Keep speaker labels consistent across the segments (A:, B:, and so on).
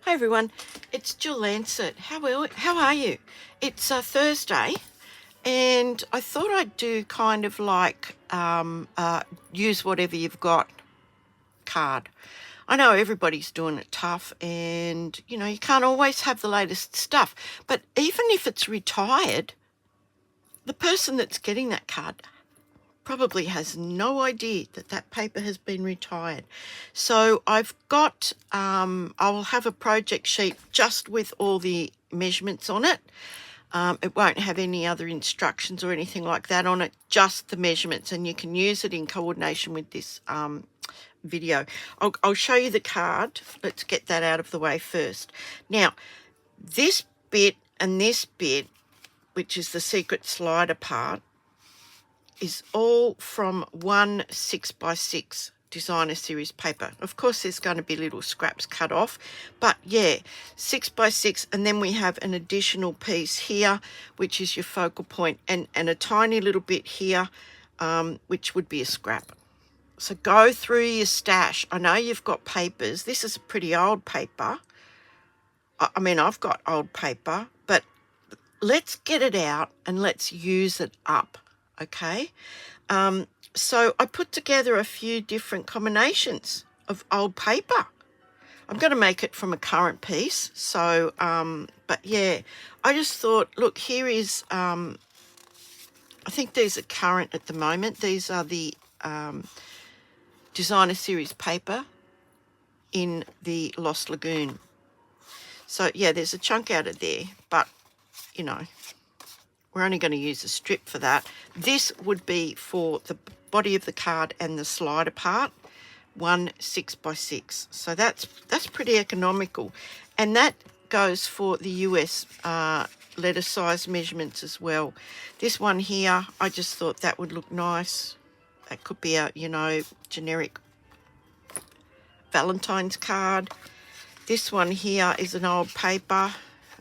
A: Hi everyone, it's Jill Lancet. How are you? It's Thursday, and I thought I'd do kind of like use whatever you've got card. I know everybody's doing it tough, and you know you can't always have the latest stuff. But even if it's retired, the person that's getting that card probably has no idea that that paper has been retired. So I've got, I'll have a project sheet just with all the measurements on it. It won't have any other instructions or anything like that on it, just the measurements, and you can use it in coordination with this video. I'll show you the card. Let's get that out of the way first. Now, this bit and this bit, which is the secret slider part, is all from one 6x6 designer series paper. Of course there's going to be little scraps cut off, but yeah, 6x6, and then we have an additional piece here which is your focal point, and a tiny little bit here which would be a scrap. So go through your stash. I know you've got papers. This is a pretty old paper. I mean, I've got old paper, but let's get it out and let's use it up. Okay, so I put together a few different combinations of old paper. I'm going to make it from a current piece. So, but yeah, I just thought, look, here is, I think these are current at the moment. These are the designer series paper in the Lost Lagoon. So yeah, there's a chunk out of there, but you know, we're only going to use a strip for that. This would be for the body of the card and the slider part, one 6x6. So that's pretty economical, and that goes for the US letter size measurements as well. This one here, I just thought that would look nice. That could be a, you know, generic Valentine's card. This one here is an old paper.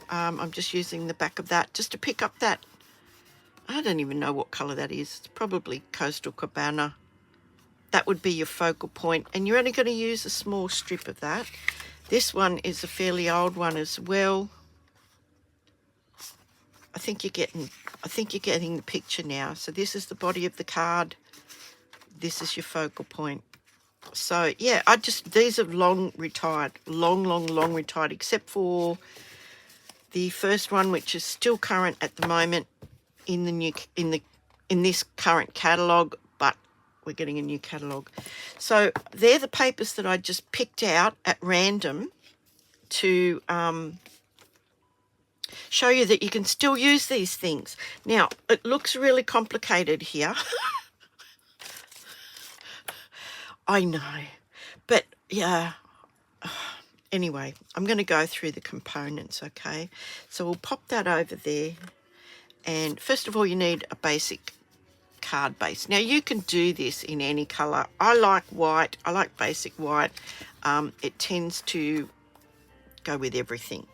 A: I'm just using the back of that just to pick up that. I don't even know what colour that is. It's probably Coastal Cabana. That would be your focal point, and you're only going to use a small strip of that. This one is a fairly old one as well. I think you're getting the picture now. So this is the body of the card. This is your focal point. So yeah, these are long retired, long retired, except for the first one, which is still current at the moment in this current catalogue, but we're getting a new catalogue. So they're the papers that I just picked out at random to show you that you can still use these things. Now, it looks really complicated here. I know, but yeah. Anyway, I'm going to go through the components, okay? So we'll pop that over there. And first of all, you need a basic card base. Now, you can do this in any colour. I like white. I like basic white. It tends to go with everything.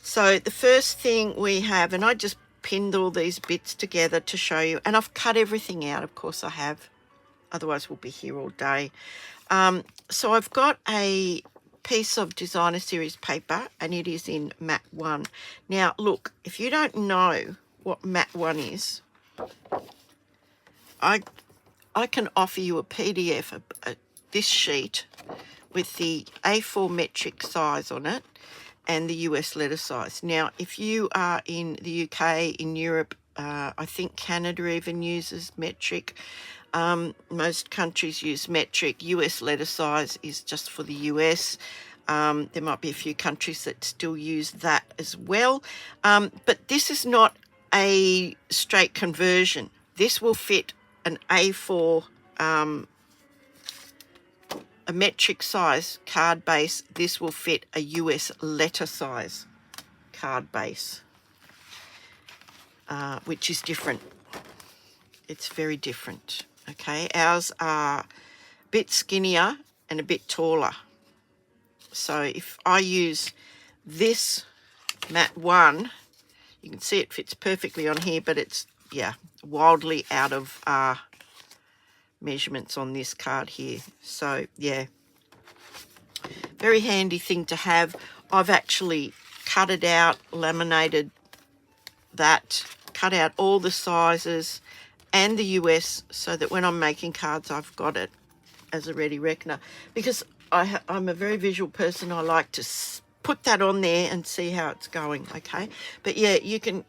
A: So the first thing we have, and I just pinned all these bits together to show you, and I've cut everything out. Of course I have. Otherwise, we'll be here all day. So I've got a piece of designer series paper, and it is in matte 1. Now, look, if you don't know what matte 1 is, I can offer you a PDF, this sheet with the A4 metric size on it and the US letter size. Now, if you are in the UK, in Europe, I think Canada even uses metric. Most countries use metric. US letter size is just for the US. There might be a few countries that still use that as well. But this is not a straight conversion. This will fit an A4, a metric size card base. This will fit a US letter size card base, which is different. It's very different. Okay, ours are a bit skinnier and a bit taller. So if I use this matte 1, you can see it fits perfectly on here, but it's, yeah, wildly out of measurements on this card here. So yeah, very handy thing to have. I've actually cut it out, laminated that, cut out all the sizes and the US so that when I'm making cards, I've got it as a ready reckoner, because I'm a very visual person. I like to put that on there and see how it's going. Okay, but yeah, you can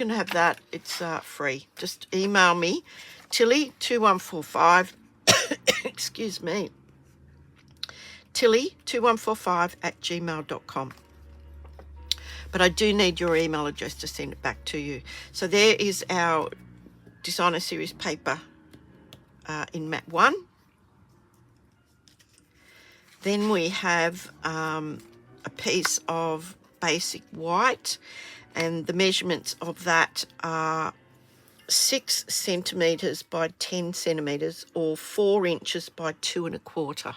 A: have that. It's free. Just email me, Tilly2145 excuse me, Tilly2145@gmail.com. But I do need your email address to send it back to you. So there is our designer series paper in mat 1. Then we have a piece of basic white, and the measurements of that are 6 centimetres by 10 centimetres, or 4 inches by 2 1/4.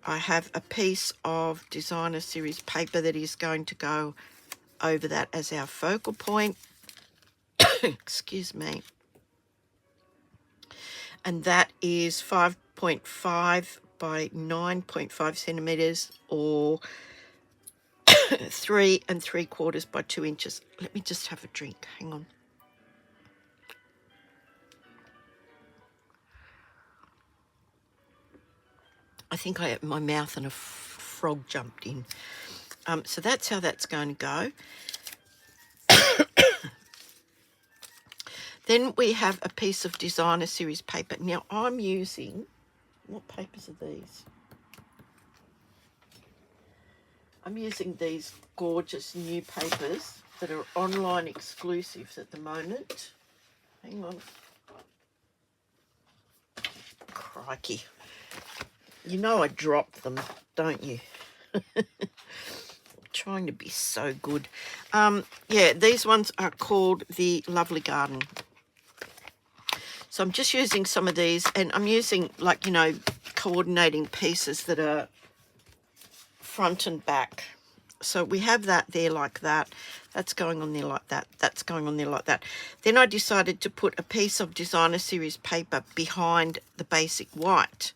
A: I have a piece of designer series paper that is going to go over that as our focal point. Excuse me. And that is 5.5 by 9.5 centimetres, or 3 3/4 by 2 inches. Let me just have a drink. Hang on. I think I opened my mouth and a frog jumped in. So that's how that's going to go. Then we have a piece of designer series paper. Now I'm using, what papers are these? I'm using these gorgeous new papers that are online exclusives at the moment. Hang on. Crikey. You know I dropped them, don't you? Trying to be so good. Yeah, these ones are called the Lovely Garden. So I'm just using some of these, and I'm using, like, you know, coordinating pieces that are front and back. So we have that there like that. That's going on there like that. That's going on there like that. Then I decided to put a piece of designer series paper behind the basic white.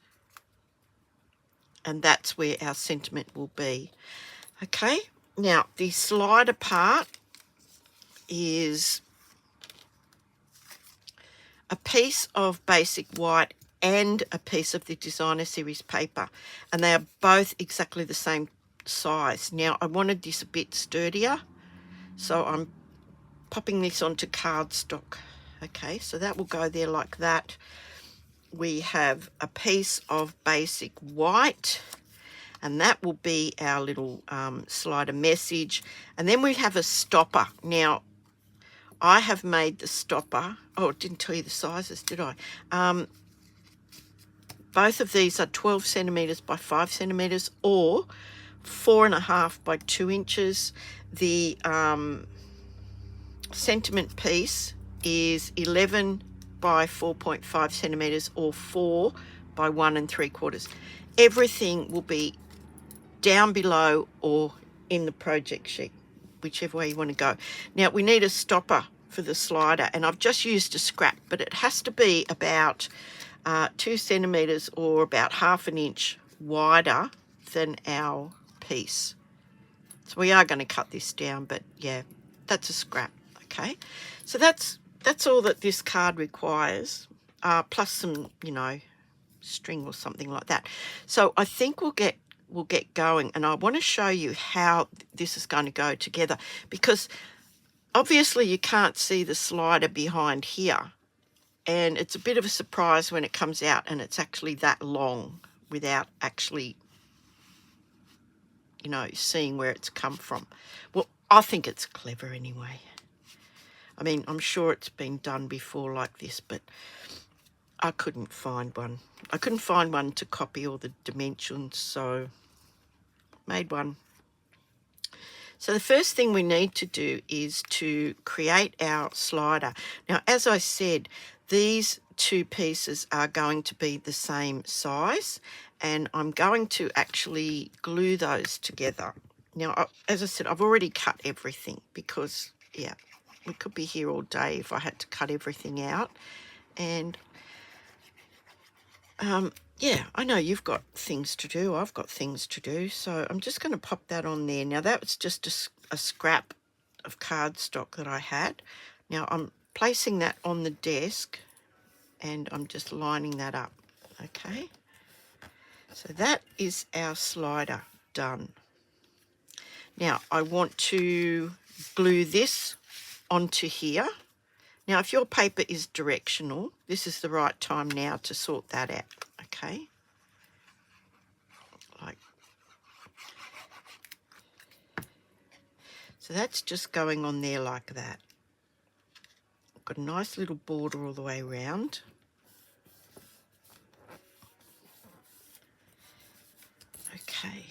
A: And that's where our sentiment will be. Okay, now the slider part is a piece of basic white and a piece of the designer series paper, and they are both exactly the same size. Now I wanted this a bit sturdier, so I'm popping this onto cardstock. Okay, so that will go there like that. We have a piece of basic white, and that will be our little slider message. And then we have a stopper. Now I have made the stopper. Oh, I didn't tell you the sizes, did I? Both of these are 12 centimetres by 5 centimetres, or 4.5 by 2 inches. The sentiment piece is 11 by 4.5 centimetres, or 4 by 1 3/4. Everything will be down below or in the project sheet, whichever way you want to go. Now we need a stopper for the slider, and I've just used a scrap, but it has to be about 2 centimetres, or about 1/2 inch wider than our piece. So we are going to cut this down, but yeah, that's a scrap. Okay, so that's all that this card requires, plus some, you know, string or something like that. So I think we'll get going, and I want to show you how this is going to go together, because obviously you can't see the slider behind here, and it's a bit of a surprise when it comes out and it's actually that long without actually, you know, seeing where it's come from. Well, I think it's clever anyway. I mean, I'm sure it's been done before like this, but I couldn't find one. I couldn't find one to copy all the dimensions, so made one. So the first thing we need to do is to create our slider. Now, as I said, these two pieces are going to be the same size, and I'm going to actually glue those together. Now, as I said, I've already cut everything because, yeah, we could be here all day if I had to cut everything out. And yeah, I know you've got things to do. I've got things to do. So I'm just going to pop that on there. Now, that was just a scrap of cardstock that I had. Now, I'm placing that on the desk and I'm just lining that up. Okay. So that is our slider done. Now, I want to glue this onto here. Now, if your paper is directional, this is the right time now to sort that out. Okay. Like, so that's just going on there like that. Got a nice little border all the way around. Okay.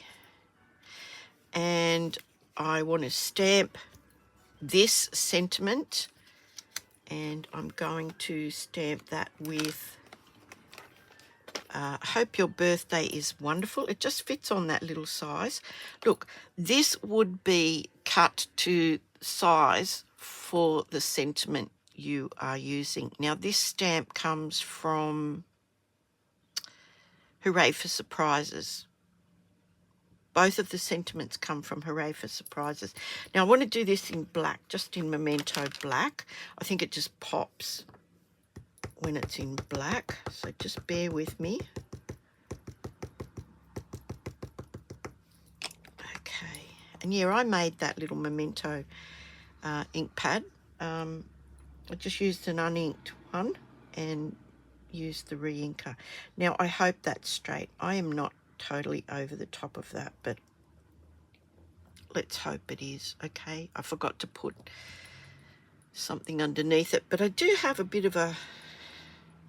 A: And I want to stamp this sentiment, and I'm going to stamp that with hope your birthday is wonderful. It just fits on that little size. Look, this would be cut to size for the sentiment you are using. Now, this stamp comes from Hooray for Surprises. Both of the sentiments come from Hooray for Surprises. Now, I want to do this in black, just in Memento black. I think it just pops when it's in black, so just bear with me. Okay, and yeah, I made that little Memento ink pad. I just used an uninked one and used the re-inker. Now, I hope that's straight. I am not totally over the top of that, but let's hope it is. Okay, I forgot to put something underneath it, but I do have a bit of a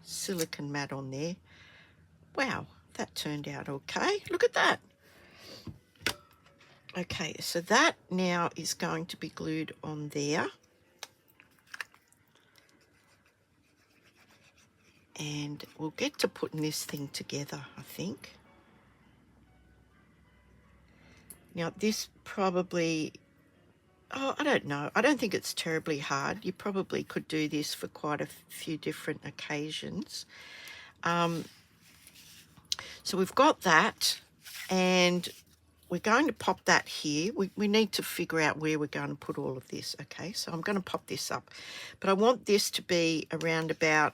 A: silicone mat on there. Wow, that turned out okay. Look at that. Okay, so that now is going to be glued on there. And we'll get to putting this thing together, I think. Now, this probably, oh, I don't know. I don't think it's terribly hard. You probably could do this for quite a few different occasions. So we've got that, and we're going to pop that here. We need to figure out where we're going to put all of this, okay? So I'm going to pop this up. But I want this to be around about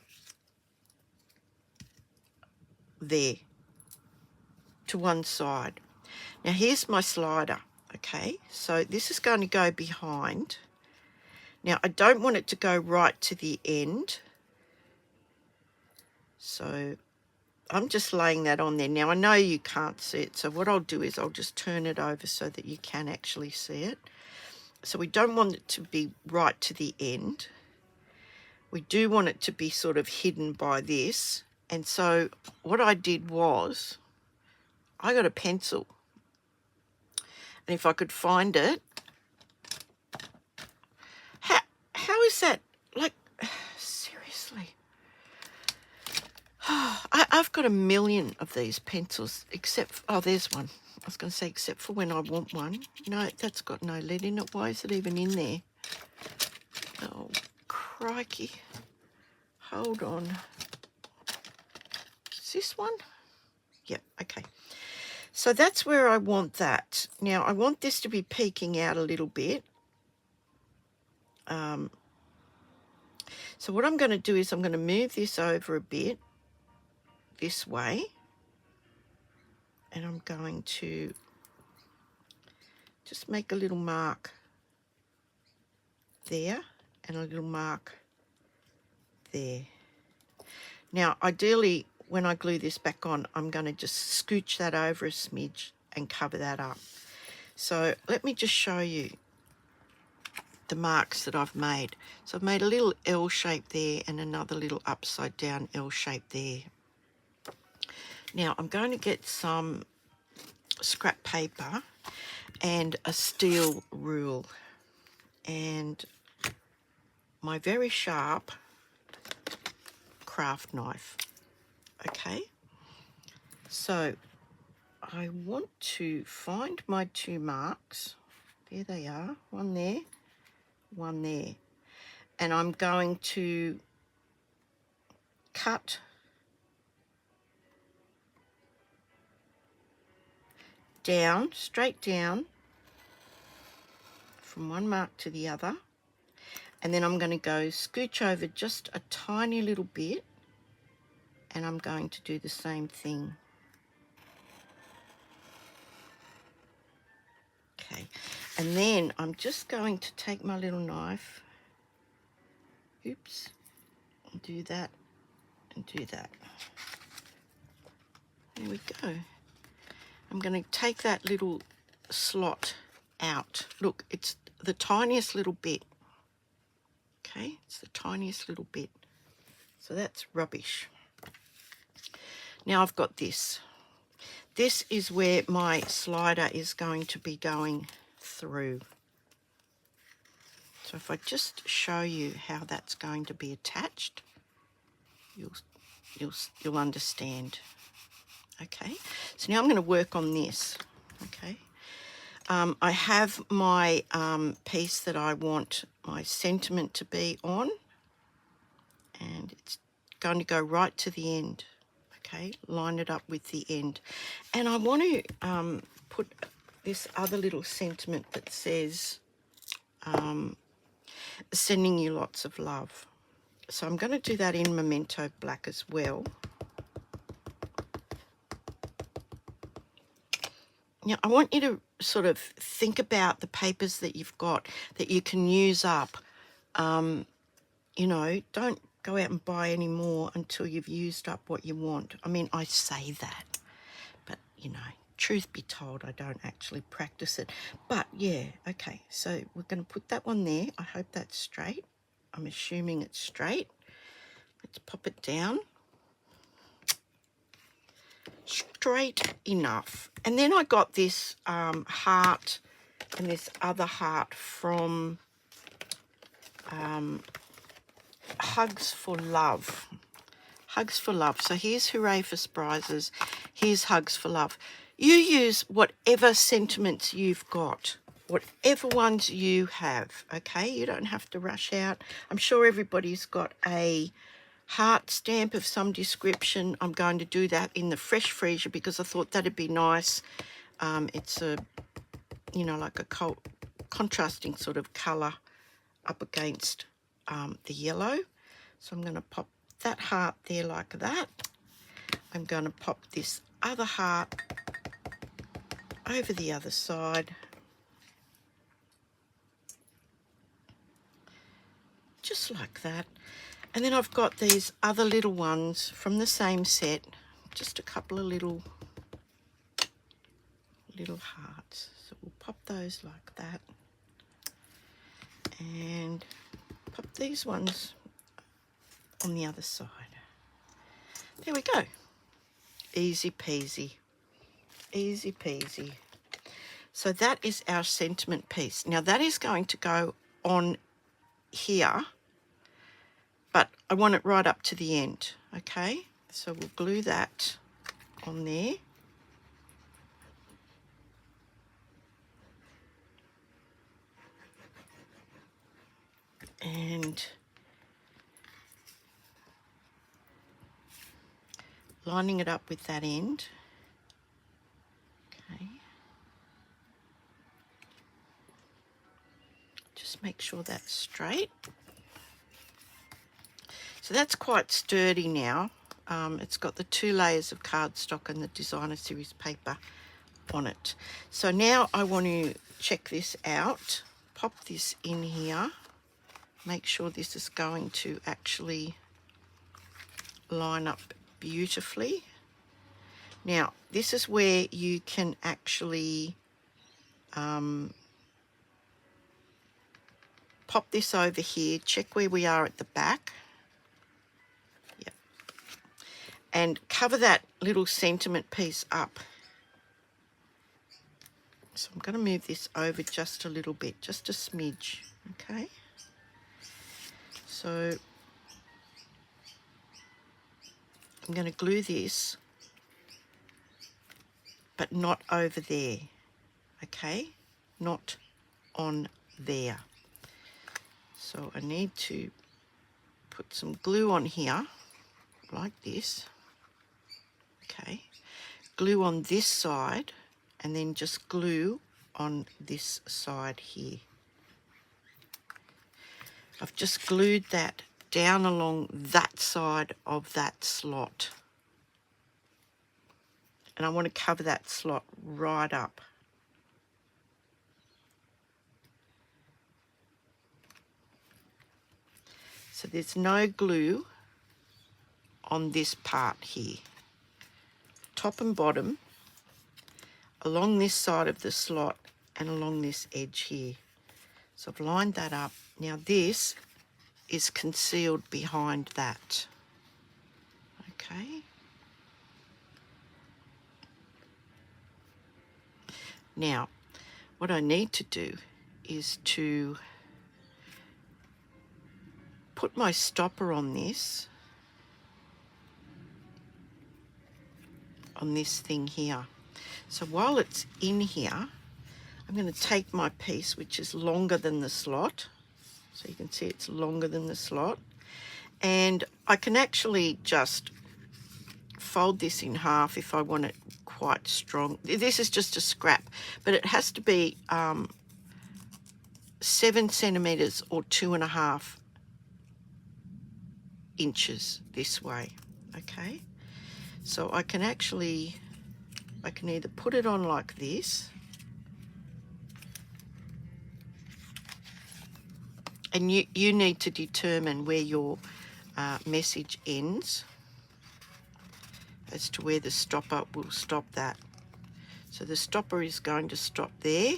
A: there, to one side. Now, here's my slider, okay? So this is going to go behind. Now, I don't want it to go right to the end. So I'm just laying that on there. Now, I know you can't see it, so what I'll do is I'll just turn it over so that you can actually see it. So we don't want it to be right to the end. We do want it to be sort of hidden by this. And so what I did was I got a pencil. And if I could find it, how is that? Like, seriously. I've got a million of these pencils, except, oh, there's one. I was going to say, except for when I want one. No, that's got no lead in it. Why is it even in there? Oh, crikey. Hold on. Is this one? Yep, okay. So that's where I want that. Now, I want this to be peeking out a little bit. So what I'm going to do is I'm going to move this over a bit this way. And I'm going to just make a little mark there and a little mark there. Now, ideally, when I glue this back on, I'm going to just scooch that over a smidge and cover that up. So let me just show you the marks that I've made. So I've made a little L shape there and another little upside down L shape there. Now, I'm going to get some scrap paper and a steel rule and my very sharp craft knife. Okay, so I want to find my two marks. There they are, one there, one there. And I'm going to cut down, straight down from one mark to the other. And then I'm going to go scooch over just a tiny little bit, and I'm going to do the same thing. Okay, and then I'm just going to take my little knife, oops, and do that and do that. There we go. I'm going to take that little slot out. Look, it's the tiniest little bit. Okay, it's the tiniest little bit. So that's rubbish. Now I've got this. This is where my slider is going to be going through. So if I just show you how that's going to be attached, you'll understand. Okay, so now I'm going to work on this. Okay, I have my piece that I want my sentiment to be on, and it's going to go right to the end. Okay, line it up with the end, and I want to put this other little sentiment that says sending you lots of love. So I'm going to do that in Memento Black as well. Now, I want you to sort of think about the papers that you've got that you can use up. You know, don't go out and buy any more until you've used up what you want. I mean, I say that, but, you know, truth be told, I don't actually practice it. But, yeah, okay, so we're going to put that one there. I hope that's straight. I'm assuming it's straight. Let's pop it down. Straight enough. And then I got this heart and this other heart from Hugs for Love. Hugs for Love. So here's Hooray for Surprises. Here's Hugs for Love. You use whatever sentiments you've got, whatever ones you have, okay? You don't have to rush out. I'm sure everybody's got a heart stamp of some description. I'm going to do that in the fresh freezer because I thought that'd be nice. It's a, you know, like a contrasting sort of colour up against the yellow. So I'm going to pop that heart there like that. I'm going to pop this other heart over the other side. Just like that. And then I've got these other little ones from the same set, just a couple of little hearts. So we'll pop those like that. And pop these ones on the other side. There we go. Easy peasy. Easy peasy. So that is our sentiment piece. Now that is going to go on here, but I want it right up to the end, okay? So we'll glue that on there. And lining it up with that end. Okay. Just make sure that's straight. So that's quite sturdy now. It's got the 2 layers of cardstock and the designer series paper on it. So now I want to check this out. Pop this in here. Make sure this is going to actually line up beautifully. Now, this is where you can actually pop this over here, check where we are at the back. Yep. And cover that little sentiment piece up. So I'm going to move this over just a little bit, just a smidge, okay? So I'm going to glue this, but not over there, okay? Not on there. So I need to put some glue on here, like this, okay? Glue on this side and then just glue on this side here. I've just glued that down along that side of that slot. And I want to cover that slot right up. So there's no glue on this part here. Top and bottom, along this side of the slot and along this edge here. So I've lined that up. Now this is concealed behind that. Okay. Now, what I need to do is to put my stopper on this thing here. So while it's in here, I'm going to take my piece, which is longer than the slot. So you can see it's longer than the slot. And I can actually just fold this in half if I want it quite strong. This is just a scrap, but it has to be 7 centimeters or 2.5 inches this way. Okay, so I can either put it on like this, and you need to determine where your message ends as to where the stopper will stop that. So the stopper is going to stop there.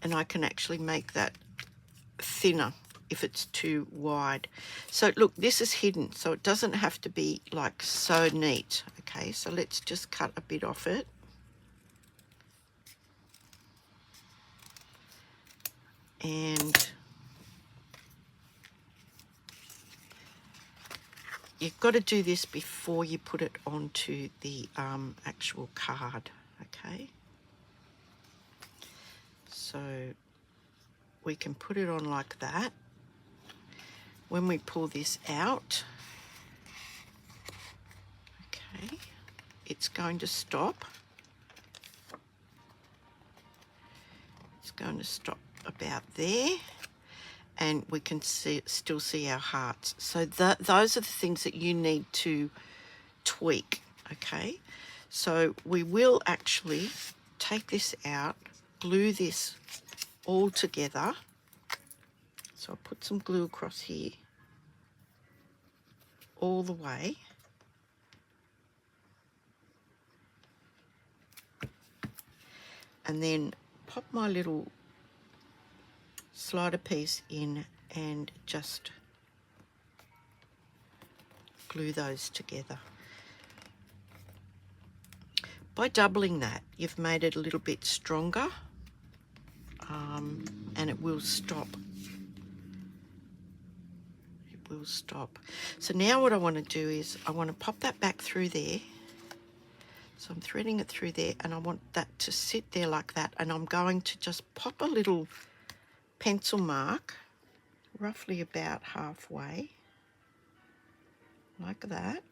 A: And I can actually make that thinner if it's too wide. So look, this is hidden, so it doesn't have to be like so neat. Okay, so let's just cut a bit off it. And you've got to do this before you put it onto the actual card. Okay, so we can put it on like that. When we pull this out, okay, it's going to stop. It's going to stop about there, and we can still see our hearts. So those are the things that you need to tweak. Okay, so we will actually take this out, glue this all together. So I'll put some glue across here all the way. And then pop my little slider piece in and just glue those together. By doubling that, you've made it a little bit stronger, and it will stop. It will stop. So now what I want to do is I want to pop that back through there. So I'm threading it through there, and I want that to sit there like that, and I'm going to just pop a little pencil mark roughly about halfway like that.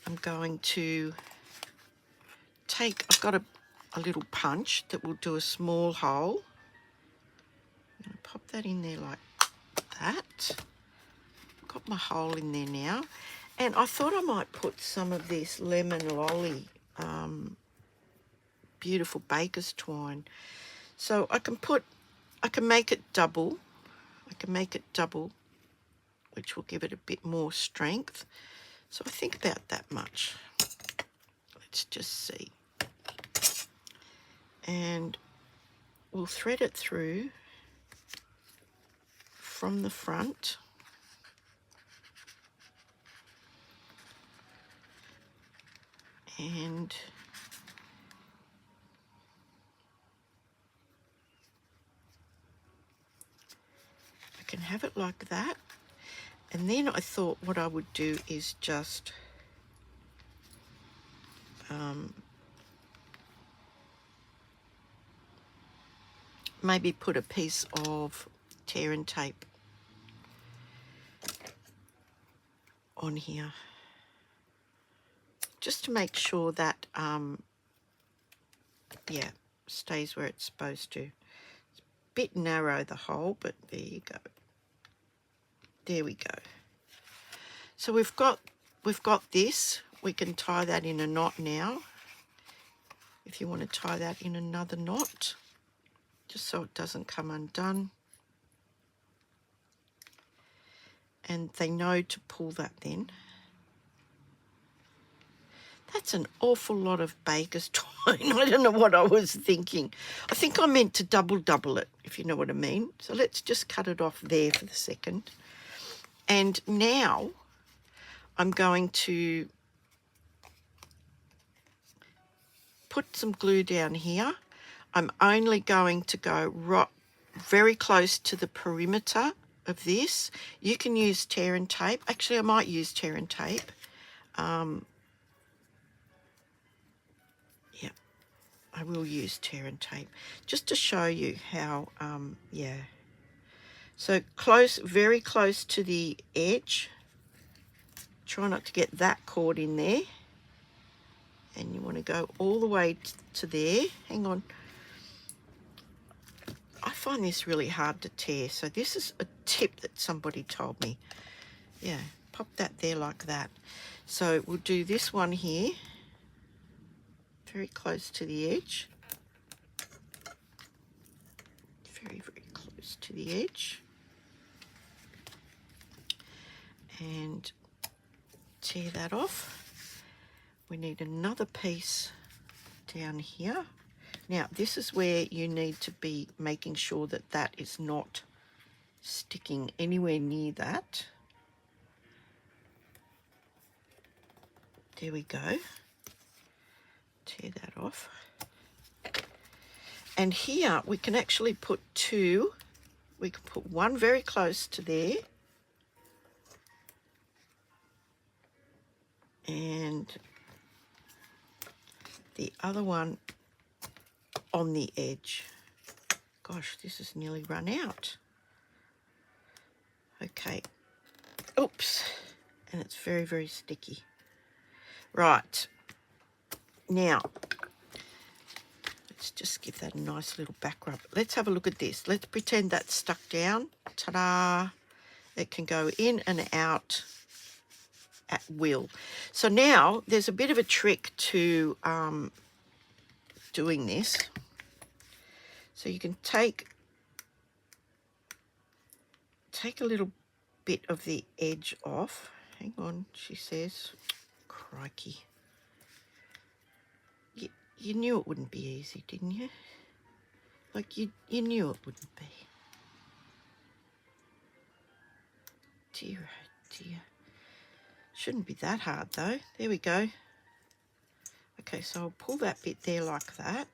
A: I'm going to I've got a little punch that will do a small hole. I'm going to pop that in there like that. Got my hole in there now, and I thought I might put some of this lemon lolly beautiful baker's twine. So I can make it double. Which will give it a bit more strength. So I think about that much. Let's just see. And we'll thread it through from the front. And I can have it like that. And then I thought what I would do is just maybe put a piece of tear and tape on here, just to make sure that, yeah, stays where it's supposed to. It's a bit narrow, the hole, but there you go. There we go. So we've got this. We can tie that in a knot now. If you want to tie that in another knot, just so it doesn't come undone. And they know to pull that then. That's an awful lot of baker's twine. I don't know what I was thinking. I think I meant to double it, if you know what I mean. So let's just cut it off there for the second. And now I'm going to put some glue down here. I'm only going to go very close to the perimeter of this. You can use tear and tape. Actually, I might use tear and tape. Yeah, I will use tear and tape just to show you how, yeah. So close, very close to the edge. Try not to get that cord in there. And you want to go all the way to there. Hang on. I find this really hard to tear. So this is a tip that somebody told me. Yeah, pop that there like that. So we'll do this one here. Very close to the edge. Very, very close to the edge. And tear that off. We need another piece down here. Now, this is where you need to be making sure that that is not sticking anywhere near that. There we go. Tear that off. And here we can actually put two. We can put one very close to there. And the other one on the edge. Gosh, this has nearly run out. Okay. Oops. And it's very, very sticky. Right. Now, let's just give that a nice little back rub. Let's have a look at this. Let's pretend that's stuck down. Ta-da. It can go in and out at will. So now there's a bit of a trick to doing this. So you can take a little bit of the edge off. Hang on, she says. Crikey. You knew it wouldn't be easy, didn't you? Like you knew it wouldn't be. Dear, oh dear. Shouldn't be that hard though. There we go. Okay, so I'll pull that bit there like that.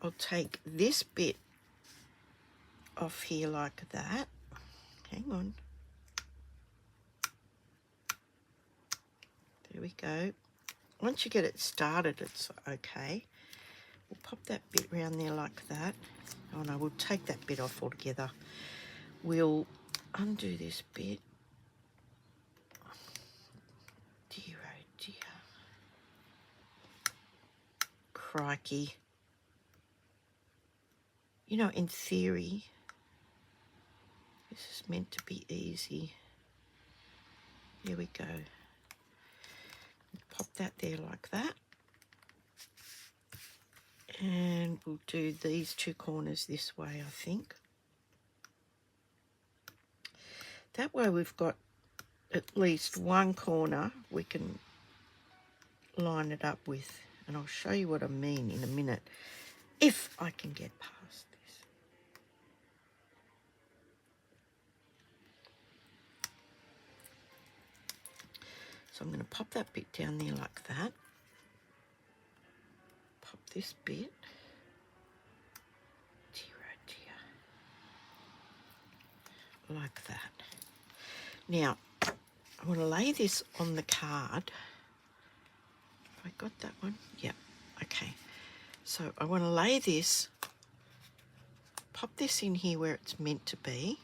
A: I'll take this bit off here like that. Hang on. There we go. Once you get it started, it's okay. We'll pop that bit around there like that. Oh no, we'll take that bit off altogether. We'll undo this bit. Dear, oh dear. Crikey. You know, in theory, this is meant to be easy. Here we go. Pop that there like that. And we'll do these two corners this way, I think. That way we've got at least one corner we can line it up with. And I'll show you what I mean in a minute, if I can get past this. So I'm going to pop that bit down there like that. Pop this bit. Dear, oh dear. Like that. Now, I want to lay this on the card. Have I got that one? Yeah. Okay. So I want to lay this, pop this in here where it's meant to be.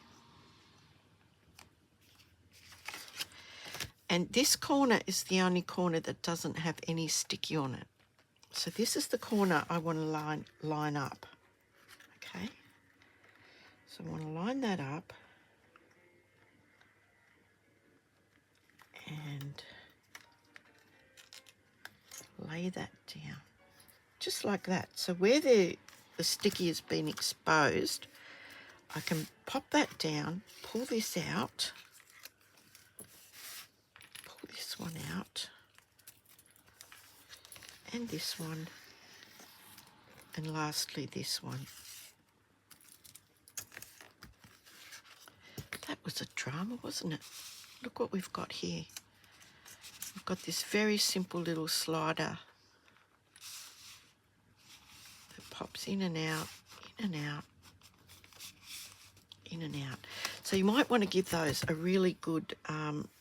A: And this corner is the only corner that doesn't have any sticky on it. So this is the corner I want to line up. Okay. So I want to line that up. And lay that down. Just like that. So where the sticky has been exposed, I can pop that down, pull this out, pull this one out, and this one, and lastly this one. That was a drama, wasn't it? Look what we've got here. We've got this very simple little slider that pops in and out, in and out, in and out. So you might want to give those a really good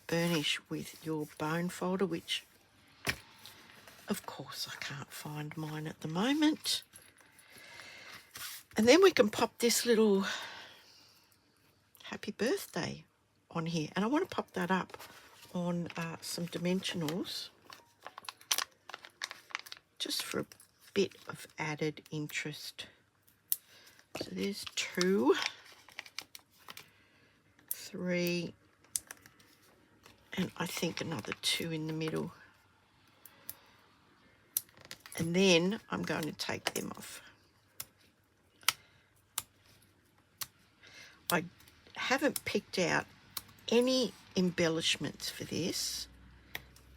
A: burnish with your bone folder, which of course I can't find mine at the moment. And then we can pop this little happy birthday on here, and I want to pop that up on some dimensionals just for a bit of added interest. So there's 2, 3, and I think another 2 in the middle. And then I'm going to take them off. I haven't picked out any embellishments for this,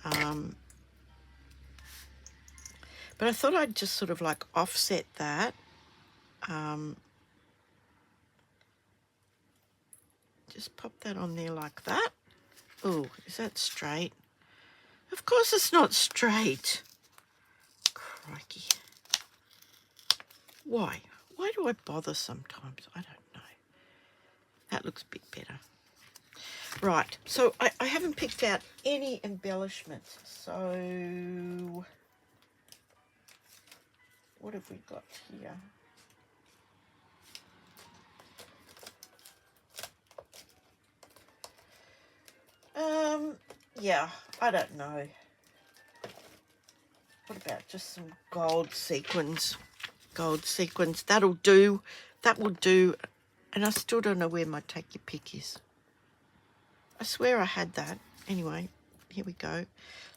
A: but I thought I'd just sort of like offset that. Just pop that on there like that. Oh, is that straight? Of course it's not straight. Crikey. Why? Why do I bother sometimes? I don't know. That looks a bit better. Right, so I haven't picked out any embellishments. So what have we got here? Yeah, I don't know. What about just some gold sequins? Gold sequins, that'll do. That will do. And I still don't know where my take your pick is. I swear I had that. Anyway, here we go.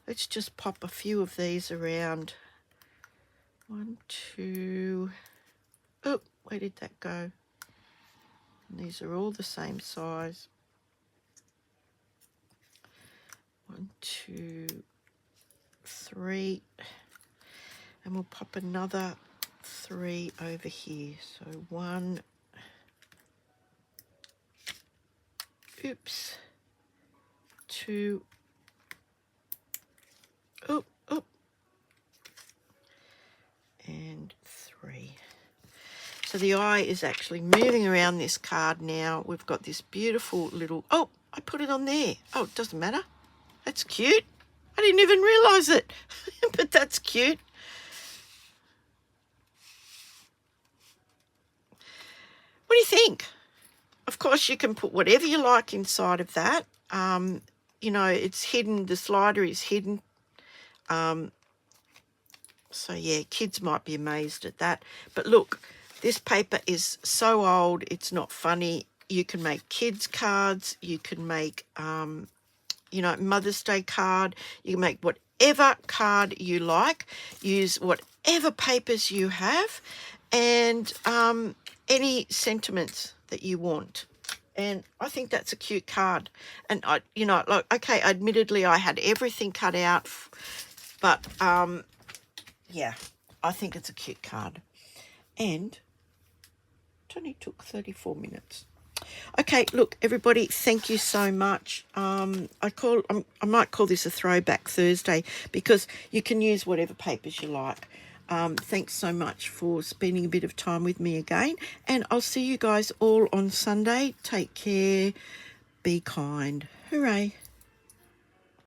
A: Let's just pop a few of these around. 1, 2. Oh, where did that go? And these are all the same size. 1, 2, 3. And we'll pop another 3 over here. So 1. Oops. 2. Oh, oh. And 3. So the eye is actually moving around this card now. We've got this beautiful little... Oh, I put it on there. Oh, it doesn't matter. That's cute. I didn't even realise it. But that's cute. What do you think? Of course, you can put whatever you like inside of that. You know, it's hidden. The slider is hidden. So, yeah, kids might be amazed at that. But look, this paper is so old, it's not funny. You can make kids' cards. You can make, you know, Mother's Day card. You can make whatever card you like. Use whatever papers you have and any sentiments that you want. And I think that's a cute card. And I, you know, like, okay, admittedly I had everything cut out, but yeah, I think it's a cute card. And it only took 34 minutes. Okay, look, everybody, thank you so much. I might call this a Throwback Thursday because you can use whatever papers you like. Thanks so much for spending a bit of time with me again, and I'll see you guys all on Sunday. Take care, be kind. Hooray.